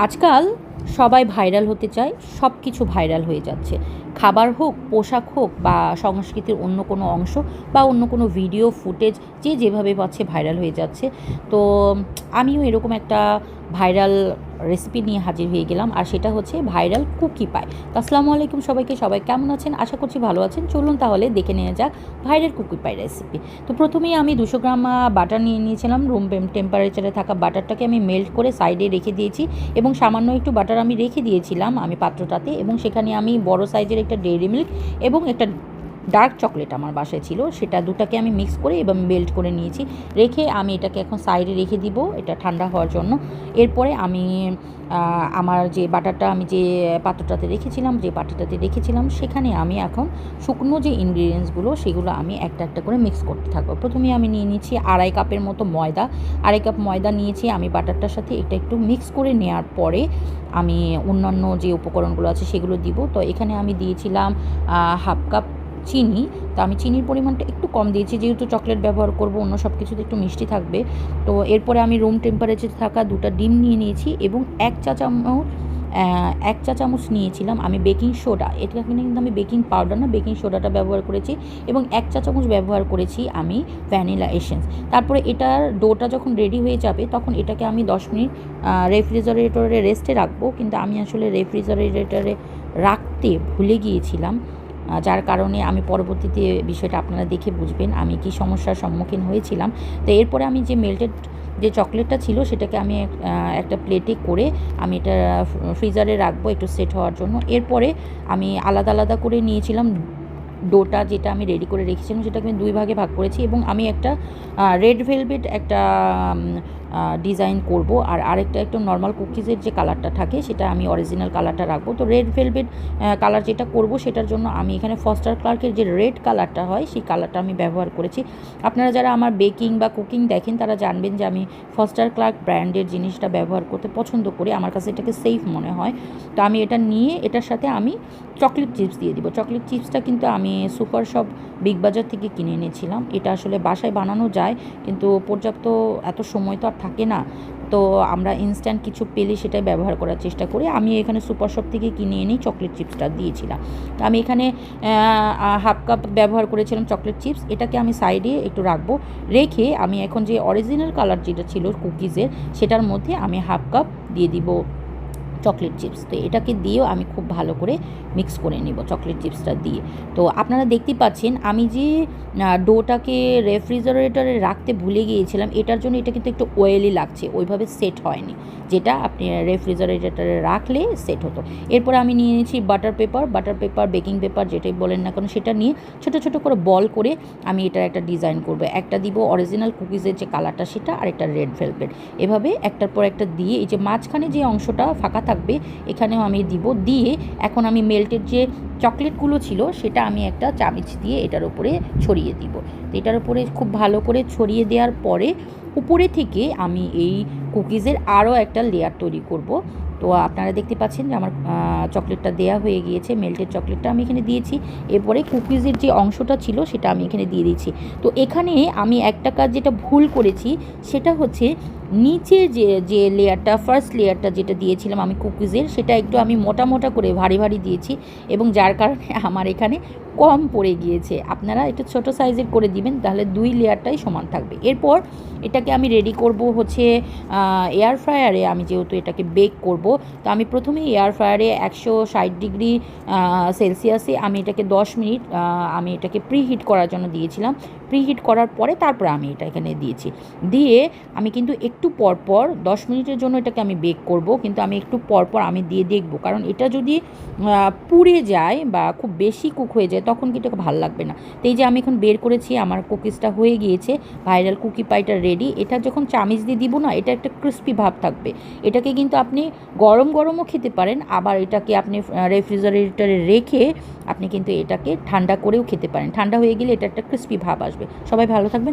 আজকাল সবাই ভাইরাল হতে চায়, সব কিছু ভাইরাল হয়ে যাচ্ছে। খাবার হোক, পোশাক হোক বা সংস্কৃতির অন্য কোনো অংশ বা অন্য কোনো ভিডিও ফুটেজ যে যেভাবে পাচ্ছে ভাইরাল হয়ে যাচ্ছে। তো আমিও এরকম একটা ভাইরাল রেসিপি নিয়ে হাজির হয়ে গেলাম, আর সেটা হচ্ছে ভাইরাল কুকি পাই। তো আসসালামু আলাইকুম সবাইকে, সবাই কেমন আছেন? আশা করছি ভালো আছেন। চলুন তাহলে দেখে নেওয়া যাক ভাইরাল কুকি পাই রেসিপি। তো প্রথমেই আমি 200 গ্রাম বাটার নিয়ে নিয়েছিলাম। রুম টেম্পারেচারে থাকা বাটারটাকে আমি মেল্ট করে সাইডে রেখে দিয়েছি এবং সামান্য একটু বাটার আমি রেখে দিয়েছিলাম আমি পাত্রটাতে, এবং সেখানে আমি বড় সাইজের একটা ডেইরি মিল্ক এবং একটা ডার্ক চকলেট আমার বাসায় ছিল, সেটা দুটাকে আমি মিক্স করে এবং মেল্ট করে নিয়েছি। রেখে আমি এটাকে এখন সাইডে রেখে দিব এটা ঠান্ডা হওয়ার জন্য। এরপরে আমি আমার যে বাটারটা আমি যে পাত্রটাতে রেখেছিলাম সেখানে আমি এখন শুকনো যে ইনগ্রিডিয়েন্টসগুলো সেগুলো আমি একটা একটা করে মিক্স করতে থাকবো। প্রথমে আমি নিয়ে নিচ্ছি 2.5 কাপের মতো ময়দা। 2.5 কাপ ময়দা নিয়েছি আমি বাটারটার সাথে। এটা একটু মিক্স করে নেওয়ার পরে আমি অন্যান্য যে উপকরণগুলো আছে সেগুলো দিব। তো এখানে আমি দিয়েছিলাম 1/2 কাপ চিনি। তো আমি চিনির পরিমাণটা একটু কম দিয়েছি, যেহেতু চকলেট ব্যবহার করব, অন্য সব কিছুতে একটু মিষ্টি থাকবে। তো এরপরে আমি রুম টেম্পারেচারে থাকা 2টা ডিম নিয়ে নিয়েছি এবং 1 চা চামচ নিয়েছিলাম আমি বেকিং সোডা। এটা কিন্তু আমি বেকিং পাউডার না, বেকিং সোডাটা ব্যবহার করেছি এবং 1 চা চামচ ব্যবহার করেছি আমি ভ্যানিলা এসেন্স। তারপরে এটার ডোটা যখন রেডি হয়ে যাবে তখন এটাকে আমি 10 মিনিট রেফ্রিজারেটরে রেস্টে রাখবো, কিন্তু আমি আসলে রেফ্রিজারেটরে রাখতে ভুলে গিয়েছিলাম, যার কারণে আমি পরবর্তীতে বিষয়টা আপনারা দেখে বুঝবেন আমি কী সমস্যার সম্মুখীন হয়েছিলাম। তো এরপরে আমি যে মেল্টেড যে চকলেটটা ছিল সেটাকে আমি একটা প্লেটে করে আমি এটা ফ্রিজারে রাখবো একটু সেট হওয়ার জন্য। এরপরে আমি আলাদা আলাদা করে নিয়েছিলাম ডোটা, যেটা আমি রেডি করে রেখেছিলাম সেটাকে আমি 2 ভাগে ভাগ করেছি এবং আমি একটা রেড ভেলভেট একটা ডিজাইন করব, আর আরেকটা একটু নর্মাল কুকিজের যে কালারটা থাকে সেটা আমি অরিজিনাল কালারটা রাখবো। তো রেড ভেলভেট কালার যেটা করব সেটার জন্য আমি এখানে ফস্টার ক্লার্কের যে রেড কালারটা হয় সেই কালারটা আমি ব্যবহার করেছি। আপনারা যারা আমার বেকিং বা কুকিং দেখেন তারা জানবেন যে আমি ফস্টার ক্লার্ক ব্র্যান্ডের জিনিসটা ব্যবহার করতে পছন্দ করি, আমার কাছে এটাকে সেফ মনে হয়। তো আমি এটা নিয়ে এটার সাথে আমি চকলেট চিপস দিয়ে দিব। চকলেট চিপসটা কিন্তু আমি সুপার শপ বিগ বাজার থেকে কিনে এনেছিলাম। এটা আসলে বাসায় বানানো যায়, কিন্তু পর্যাপ্ত এত সময় তো আর থাকে না, তো আমরা ইনস্ট্যান্ট কিছু পেলে সেটাই ব্যবহার করার চেষ্টা করি। আমি এখানে সুপার শপ থেকে কিনে এনেই চকলেট চিপসটা দিয়েছিলাম। তো আমি এখানে 1/2 কাপ ব্যবহার করেছিলাম চকলেট চিপস। এটাকে আমি সাইডে একটু রাখবো। রেখে আমি এখন যে অরিজিনাল কালার যেটা ছিল কুকিজের সেটার মধ্যে আমি 1/2 কাপ দিয়ে দিব চকলেট চিপস। তো এটাকে দিয়েও আমি খুব ভালো করে মিক্স করে নেব চকলেট চিপসটা দিয়ে। তো আপনারা দেখতেই পাচ্ছেন আমি যে ডোটাকে রেফ্রিজারেটরে রাখতে ভুলে গিয়েছিলাম, এটার জন্য এটা কিন্তু একটু অয়েলি লাগছে, ওইভাবে সেট হয়নি, যেটা আপনি রেফ্রিজারেটরে রাখলে সেট হতো। এরপর আমি নিয়ে নিয়েছি বাটার পেপার বেকিং পেপার যেটাই বলেন না কেন, সেটা নিয়ে ছোটো ছোটো করে বল করে আমি এটার একটা ডিজাইন করব। একটা দিব অরিজিনাল কুকিজের যে কালারটা সেটা, আর একটা রেড ভেলভেট, এভাবে একটার পর একটা দিয়ে এই যে মাঝখানে যে অংশটা ফাঁকা থাকবে এখানেও আমি দিব। দিয়ে এখন আমি মেল্টেড যে চকলেটগুলো ছিল সেটা আমি একটা চামচ দিয়ে এটার উপরে ছড়িয়ে দিব। তো এটার উপরে খুব ভালো করে ছড়িয়ে দেওয়ার পরে উপরে থেকে আমি এই কুকিজের আরও একটা লেয়ার তৈরি করব। তো আপনারা দেখতে পাচ্ছেন যে আমার চকলেটটা দেয়া হয়ে গিয়েছে, মেল্টেড চকলেটটা আমি এখানে দিয়েছি। এরপরে কুকিজের যে অংশটা ছিল সেটা আমি এখানে দিয়ে দিচ্ছি। তো এখানে আমি একটা কাজ যেটা ভুল করেছি সেটা হচ্ছে নিচে যে লেয়ারটা, ফার্স্ট লেয়ারটা যেটা দিয়েছিলাম আমি কুকিজের, সেটা একটু আমি মোটা মোটা করে ভারী ভারী দিয়েছি এবং যার কারণে আমার এখানে কম পড়ে গিয়েছে। আপনারা একটু ছোটো সাইজের করে দিবেন, তাহলে 2 লেয়ারটাই সমান থাকবে। এরপর এটাকে আমি রেডি করব হচ্ছে এয়ার ফ্রায়ারে। আমি যেহেতু এটাকে বেক করব, তো আমি প্রথমে এয়ার ফ্রায়ারে 160 ডিগ্রি সেলসিয়াসে আমি এটাকে 10 মিনিট আমি এটাকে প্রিহিট করার জন্য দিয়েছিলাম। প্রিহিট করার পরে তারপরে আমি এটা এখানে দিয়েছি। দিয়ে আমি কিন্তু একটু পরপর 10 মিনিটের জন্য এটাকে আমি বেক করব, কিন্তু আমি একটু পরপর আমি দিয়ে দেখব, কারণ এটা যদি পুড়ে যায় বা খুব বেশি কুক হয়ে যায় তখন কিন্তু এটা ভালো লাগবে না। তো এই যে আমি এখন বের করেছি, আমার কুকিজটা হয়ে গিয়েছে, ভাইরাল কুকি পাইটা রেডি। এটা যখন চামিচ দিয়ে দিব না, এটা একটা ক্রিস্পি ভাব থাকবে। এটাকে কিন্তু আপনি গরম গরমও খেতে পারেন, আবার এটাকে আপনি রেফ্রিজারেটরে রেখে আপনি কিন্তু এটাকে ঠান্ডা করেও খেতে পারেন। ঠান্ডা হয়ে গেলে এটা একটা ক্রিস্পি ভাব আসবে। সবাই ভালো থাকবেন।